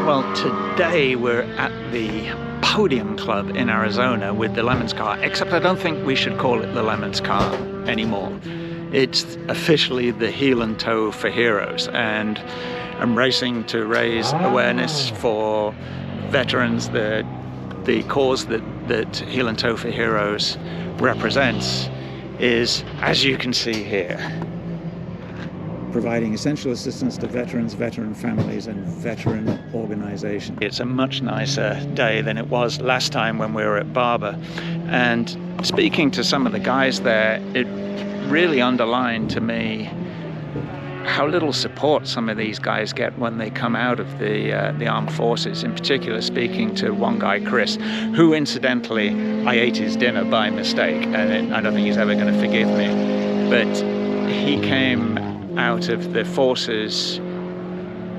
Well, today we're at the Podium Club in Arizona with the Lemons car, except I don't think we should call it the Lemons car anymore. It's officially the Heel and Toe for Heroes, and I'm racing to raise awareness for veterans. The cause that Heel and Toe for Heroes represents is, as you can see here, providing essential assistance to veterans, veteran families, and veteran organizations. It's a much nicer day than it was last time when we were at Barber. And speaking to some of the guys there, it really underlined to me how little support some of these guys get when they come out of the armed forces. In particular, speaking to one guy, Chris, who incidentally, I ate his dinner by mistake, and I don't think he's ever going to forgive me. But he came out of the forces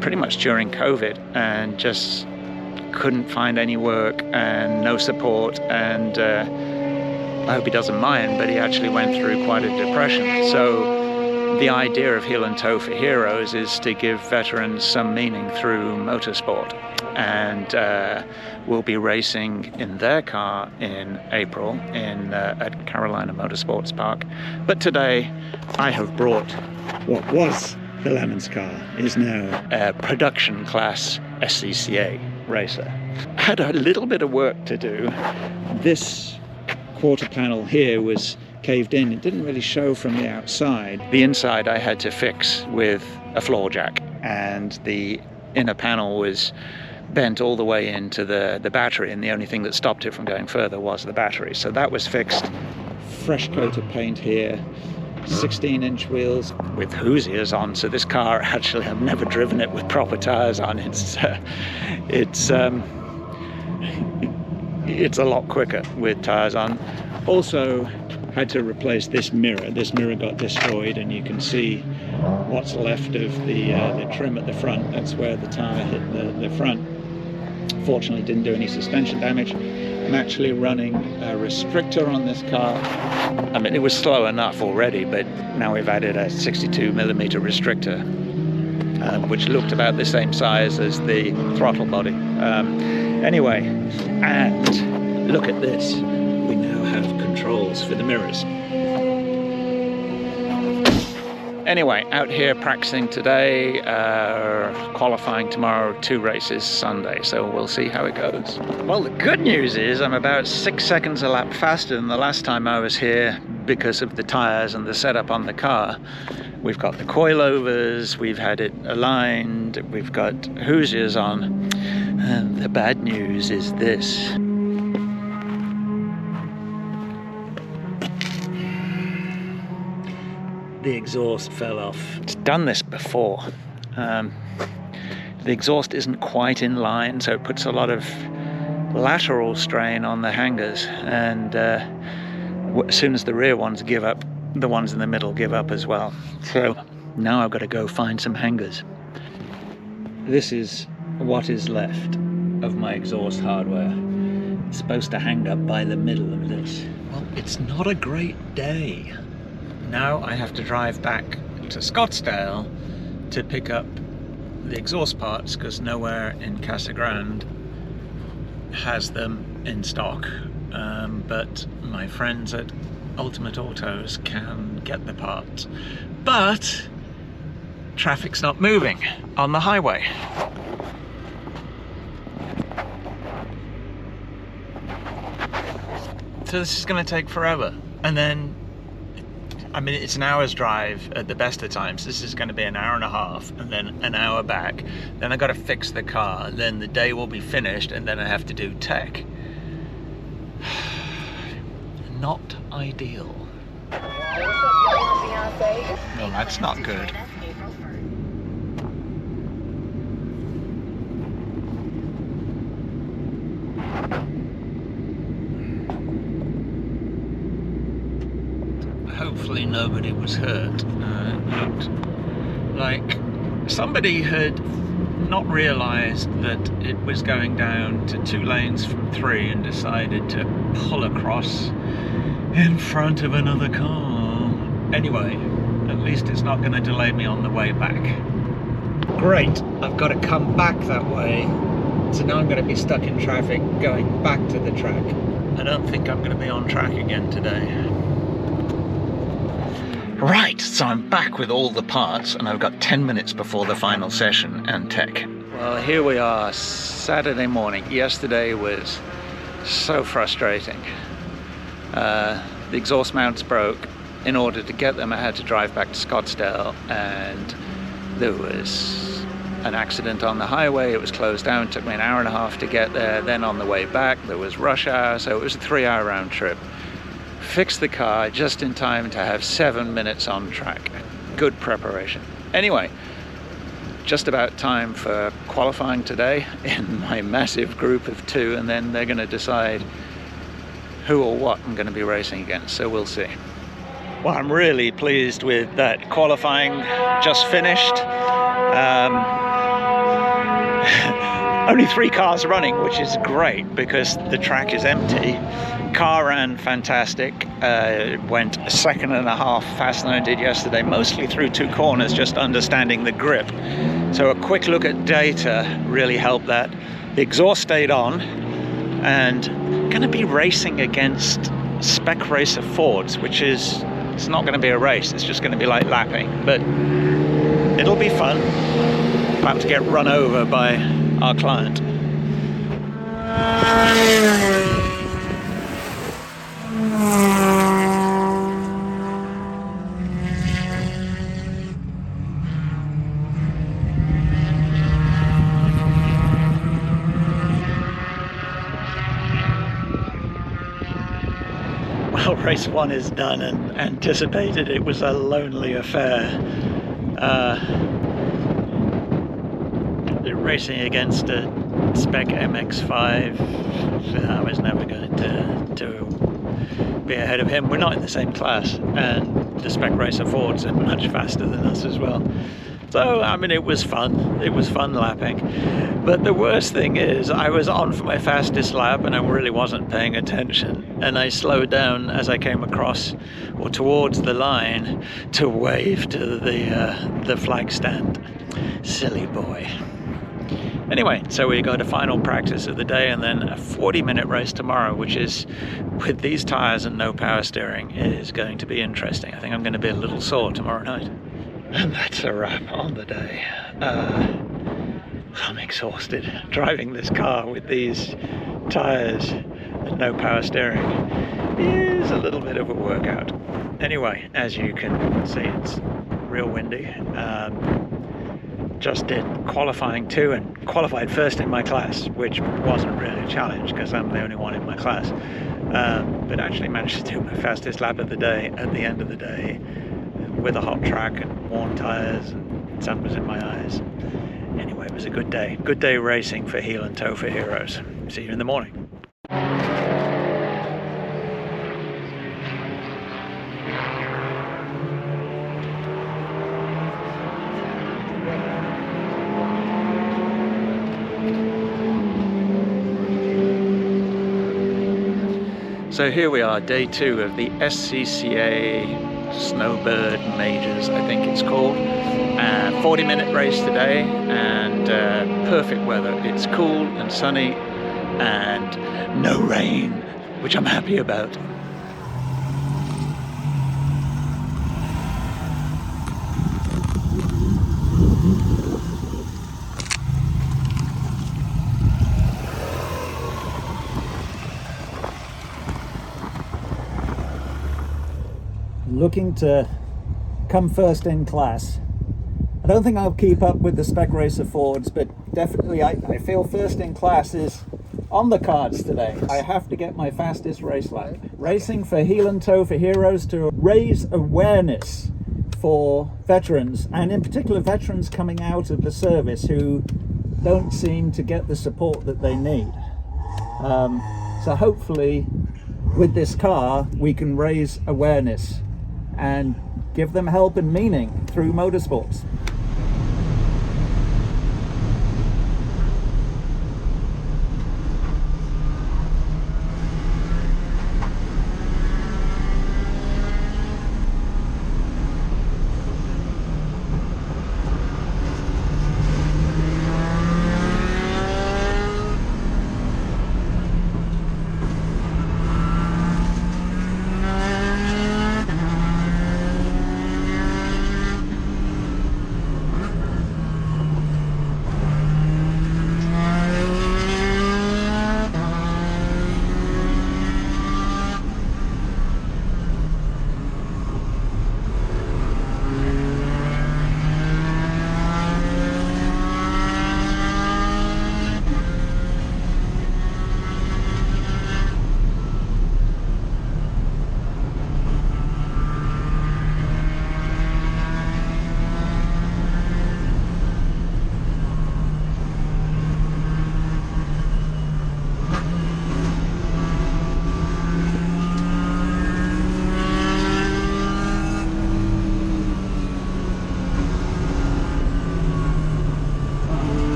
pretty much during COVID and just couldn't find any work and no support, and I hope he doesn't mind, but he actually went through quite a depression. So the idea of Heel and Toe for Heroes is to give veterans some meaning through motorsport, and we'll be racing in their car in April at Carolina Motorsports Park. But today I have brought what was the Lemons car, is now a production class SCCA racer. Had a little bit of work to do. This quarter panel here was caved in. It didn't really show from the outside. The inside I had to fix with a floor jack, and the inner panel was bent all the way into the battery, and the only thing that stopped it from going further was the battery. So that was fixed. Fresh coat of paint here, 16-inch wheels with Hoosiers on. So this car, actually, I've never driven it with proper tires on. It's a lot quicker with tires on. Also had to replace this mirror. This mirror got destroyed, and you can see what's left of the trim at the front. That's where the tire hit the front. Fortunately, didn't do any suspension damage. I'm actually running a restrictor on this car. I mean, it was slow enough already, but now we've added a 62mm restrictor, which looked about the same size as the throttle body. Anyway, and look at this. We now have controls for the mirrors. Anyway, out here practicing today, qualifying tomorrow, 2 races Sunday, so we'll see how it goes. Well, the good news is I'm about 6 seconds a lap faster than the last time I was here because of the tires and the setup on the car. We've got the coilovers, we've had it aligned, we've got Hoosiers on. And the bad news is this. The exhaust fell off. It's done this before. The exhaust isn't quite in line, so it puts a lot of lateral strain on the hangers, and as soon as the rear ones give up, the ones in the middle give up as well. So now I've got to go find some hangers. This is what is left of my exhaust hardware. It's supposed to hang up by the middle of this. Well, it's not a great day. Now I have to drive back to Scottsdale to pick up the exhaust parts, because nowhere in Casa Grande has them in stock. But my friends at Ultimate Autos can get the parts. But traffic's not moving on the highway. So this is going to take forever. And then, I mean, it's an hour's drive at the best of times. This is going to be an hour and a half, and then an hour back. Then I've got to fix the car. Then the day will be finished, and then I have to do tech. Not ideal. Well, that's not good. Hopefully nobody was hurt. It looked like somebody had not realized that it was going down to 2 lanes from 3 and decided to pull across in front of another car. Anyway, at least it's not going to delay me on the way back. Great, I've got to come back that way so now I'm going to be stuck in traffic going back to the track. I don't think I'm going to be on track again today. Right, so I'm back with all the parts and I've got 10 minutes before the final session and tech. Well, here we are, Saturday morning. Yesterday was so frustrating. The exhaust mounts broke. In order to get them, I had to drive back to Scottsdale, and there was an accident on the highway. It was closed down. It took me an hour and a half to get there. Then on the way back, there was rush hour, so it was a 3-hour round trip. Fixed the car just in time to have 7 minutes on track. Good preparation. Anyway, just about time for qualifying today in my massive group of 2, and then they're going to decide who or what I'm going to be racing against, so we'll see. Well, I'm really pleased with that qualifying just finished. Only 3 cars running, which is great because the track is empty. Car ran fantastic, went a second and a half faster than I did yesterday, mostly through 2 corners, just understanding the grip. So a quick look at data really helped that. The exhaust stayed on, and going to be racing against spec racer Fords, which is, it's not going to be a race, it's just going to be like lapping, but it'll be fun. About to get run over by our client. Well, race 1 is done and anticipated. It was a lonely affair. Racing against a spec MX-5, I was never going to be ahead of him. We're not in the same class, and the spec racer Fords are much faster than us as well. So, I mean, it was fun. It was fun lapping. But the worst thing is, I was on for my fastest lap and I really wasn't paying attention. And I slowed down as I came across or towards the line to wave to the flag stand. Silly boy. Anyway, so we got a final practice of the day and then a 40-minute race tomorrow, which is, with these tyres and no power steering, is going to be interesting. I think I'm going to be a little sore tomorrow night. And that's a wrap on the day. I'm exhausted. Driving this car with these tyres and no power steering is a little bit of a workout. Anyway, as you can see, it's real windy. Just did qualifying 2 and qualified first in my class, which wasn't really a challenge because I'm the only one in my class. But actually managed to do my fastest lap of the day at the end of the day with a hot track and worn tyres, and sun was in my eyes. Anyway, it was a good day. Good day racing for heel and toe for heroes. See you in the morning. So here we are, day 2 of the SCCA Snowbird Majors, I think it's called. 40-minute race today, and perfect weather. It's cool and sunny and no rain, which I'm happy about. Looking to come first in class. I don't think I'll keep up with the spec racer Fords, but definitely I feel first in class is on the cards today. I have to get my fastest race lap. Racing for heel and toe for heroes to raise awareness for veterans, and in particular veterans coming out of the service who don't seem to get the support that they need. So hopefully with this car we can raise awareness and give them help and meaning through motorsports.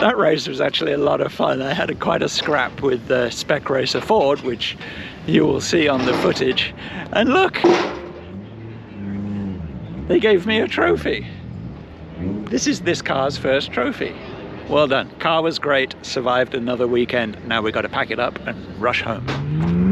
That race was actually a lot of fun. I had quite a scrap with the Spec Racer Ford, which you will see on the footage. And look, they gave me a trophy. This is this car's first trophy. Well done. Car was great, survived another weekend. Now we've got to pack it up and rush home.